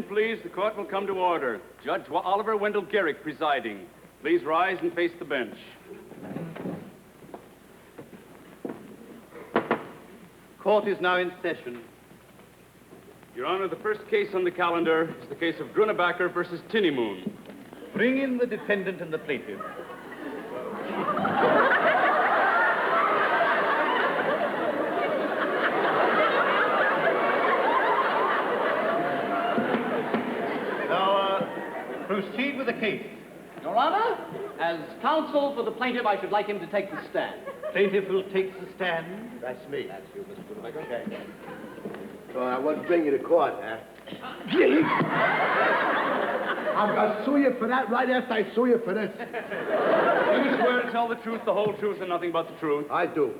please. The court will come to order. Judge Oliver Wendell Garrick presiding. Please rise and face the bench. Court is now in session. Your Honor, the first case on the calendar is the case of Grunebacher versus Tinnymoon. Bring in the defendant and the plaintiff. Proceed with the case. Your Honor, as counsel for the plaintiff, I should like him to take the stand. Plaintiff will take the stand. That's me. That's you, Mr. Brubaker. Okay. So I won't bring you to court, huh? I'm going to sue you for that right after I sue you for this. Do you swear to tell the truth, the whole truth, and nothing but the truth? I do.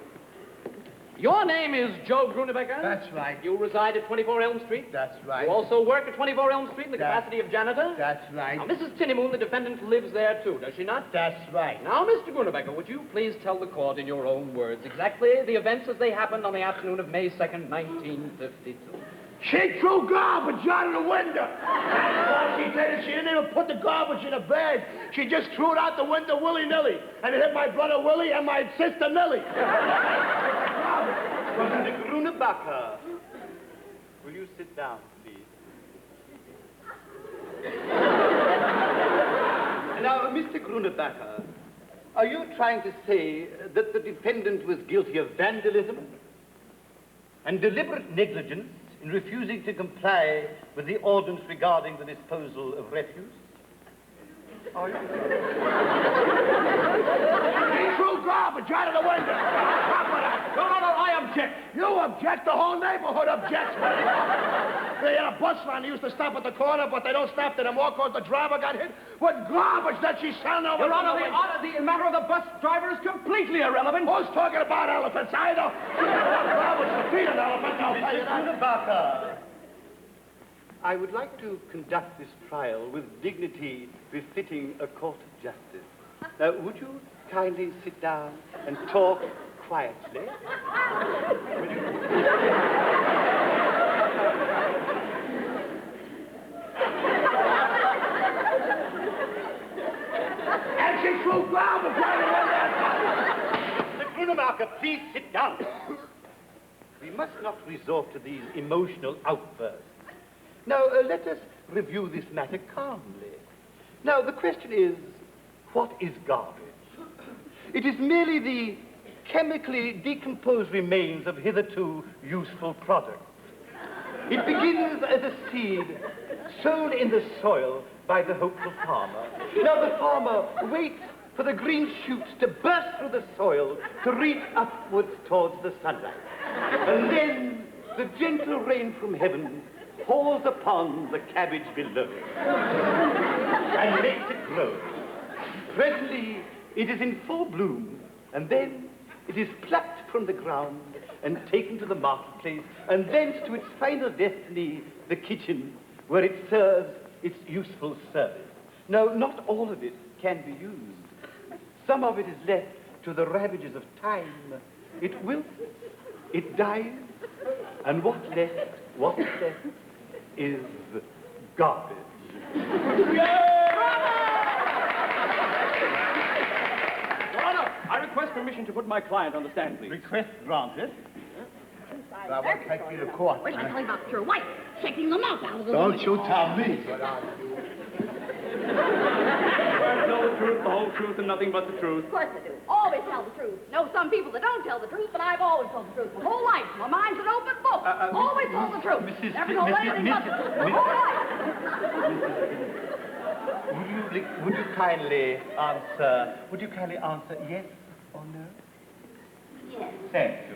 Your name is Joe Grunebacher? That's right. You reside at 24 Elm Street? That's right. You also work at 24 Elm Street in the capacity of janitor? That's right. Now, Mrs. Tinnymoon, the defendant, lives there, too, does she not? That's right. Now, Mr. Grunebacher, would you please tell the court in your own words exactly the events as they happened on the afternoon of May 2nd, 1952? She threw garbage out of the window. That's all she did. She didn't even put the garbage in a bag. She just threw it out the window willy-nilly. And it hit my brother Willie and my sister Millie. Mr. Grunebacher, will you sit down, please? Now, Mr. Grunebacher, are you trying to say that the defendant was guilty of vandalism and deliberate negligence in refusing to comply with the ordinance regarding the disposal of refuse? Are you? She threw garbage out of the window. No, I object. You object. The whole neighborhood objects. They had a bus line. They used to stop at the corner, but they don't stop there anymore because the driver got hit with garbage that she sent over. Your Honor, the matter of the bus driver is completely irrelevant. Who's talking about elephants? I don't. Garbage to feed an elephant. I'll tell you Mr. that. Grunebacher, I would like to conduct this trial with dignity befitting a court of justice. Now, would you kindly sit down and talk quietly? Will you? And she threw garbage out of the window. Mr. Grunebacher, please sit down. We must not resort to these emotional outbursts. Now, let us review this matter calmly. Now, the question is, what is garbage? It is merely the chemically decomposed remains of hitherto useful products. It begins as a seed sown in the soil by the hopeful farmer. Now, the farmer waits for the green shoots to burst through the soil to reach upwards towards the sunlight. And then the gentle rain from heaven falls upon the cabbage below and makes it grow. Presently, it is in full bloom, and then it is plucked from the ground and taken to the marketplace, and thence to its final destiny, the kitchen, where it serves its useful service. Now, not all of it can be used. Some of it is left to the ravages of time. It wilts, it dies, and what's left is garbage. Your Honor, I request permission to put my client on the stand, please. Request granted. I won't take you to court. Wait till I tell you about your wife shaking the mouth out of the Don't you tell me what I'll do. Tell the truth, the whole truth, and nothing but the truth. Of course I do. Always tell the truth. Know some people that don't tell the truth, but I've always told the truth. My whole life. My mind's an open book. Always told the truth. Never told anything but the truth. My whole life. Would you kindly answer yes or no? Yes. Thank you.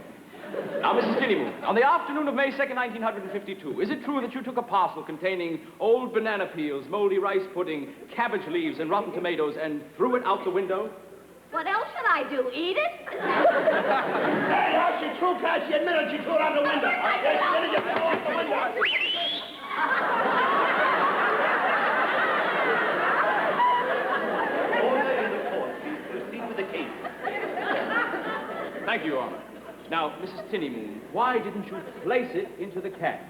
Now, Mrs. Tinnymoon, on the afternoon of May 2nd, 1952, is it true that you took a parcel containing old banana peels, moldy rice pudding, cabbage leaves, and rotten tomatoes and threw it out the window? What else should I do? Eat it? Hey, how she threw it? She admitted she threw it out the window. Yes, she did. You threw it out the window. Order in the court. Please proceed with the case. Thank you, Your Honor. Now, Mrs. Tinnymoon, why didn't you place it into the can?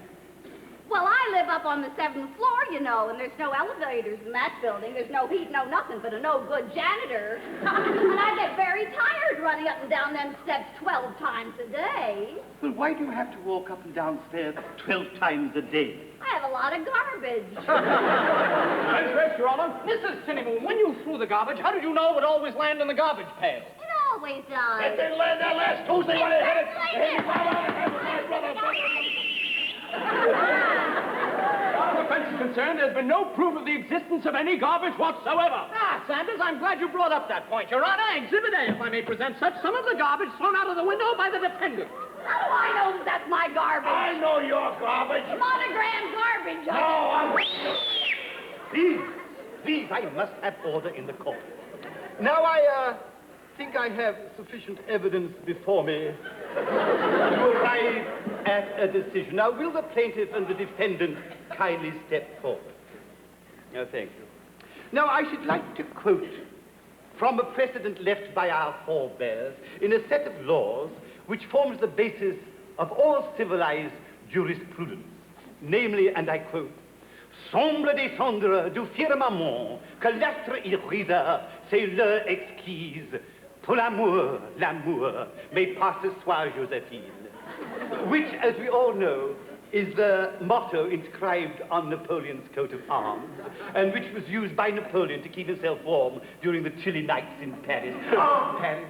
Well, I live up on the 7th floor, you know, and there's no elevators in that building. There's no heat, no nothing, but a no-good janitor. And I get very tired running up and down them steps 12 times a day. Well, why do you have to walk up and down stairs 12 times a day? I have a lot of garbage. That's right, Your Honor. Mrs. Tinnymoon, when you threw the garbage, how did you know it would always land in the garbage pail? It always does. It didn't land there last Tuesday when I hit it. Exactly. As far as offense is concerned, there's been no proof of the existence of any garbage whatsoever. Ah, Sanders, I'm glad you brought up that point, Your Honor. Exhibit A, if I may present such, some of the garbage thrown out of the window by the defendant. How do I know that that's my garbage? I know your garbage. Monogram garbage. No, I'm... Please, I must have order in the court. Now, I think I have sufficient evidence before me to arrive at a decision. Now, will the plaintiff and the defendant kindly step forward? No, thank you. Now, I should like to quote from a precedent left by our forebears in a set of laws which forms the basis of all civilized jurisprudence. Namely, and I quote, semble descendre du firmament que l'être irride, c'est l'heure exquise. Pour l'amour, mais pas ce soir, Joséphine. Which, as we all know, is the motto inscribed on Napoleon's coat of arms, and which was used by Napoleon to keep himself warm during the chilly nights in Paris. Oh, Paris!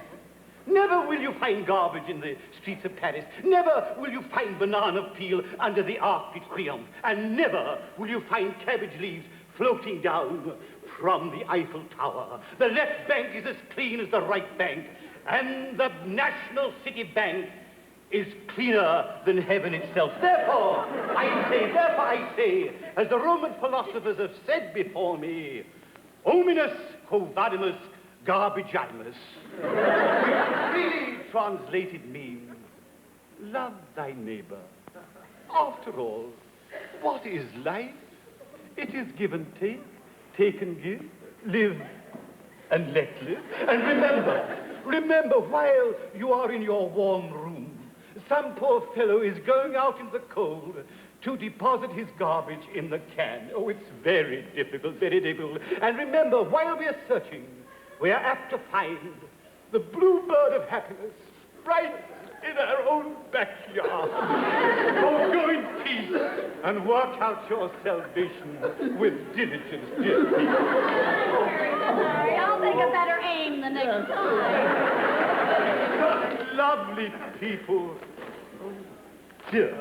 Never will you find garbage in the streets of Paris. Never will you find banana peel under the Arc de Triomphe. And never will you find cabbage leaves floating down from the Eiffel Tower. The left bank is as clean as the right bank. And the National City Bank is cleaner than heaven itself. Therefore, I say, as the Roman philosophers have said before me, hominus quo vadimus garbagimus, which really translated means, love thy neighbor. After all, what is life? It is give and take and give, live and let live. And remember, while you are in your warm room, some poor fellow is going out in the cold to deposit his garbage in the can. Oh, it's very difficult, very difficult. And remember, while we are searching, we are apt to find the bluebird of happiness right in our own backyard. Oh, go in peace and work out your salvation with diligence, dear people. Sorry, I'll take a better aim the next time. Lovely people. Oh, dear.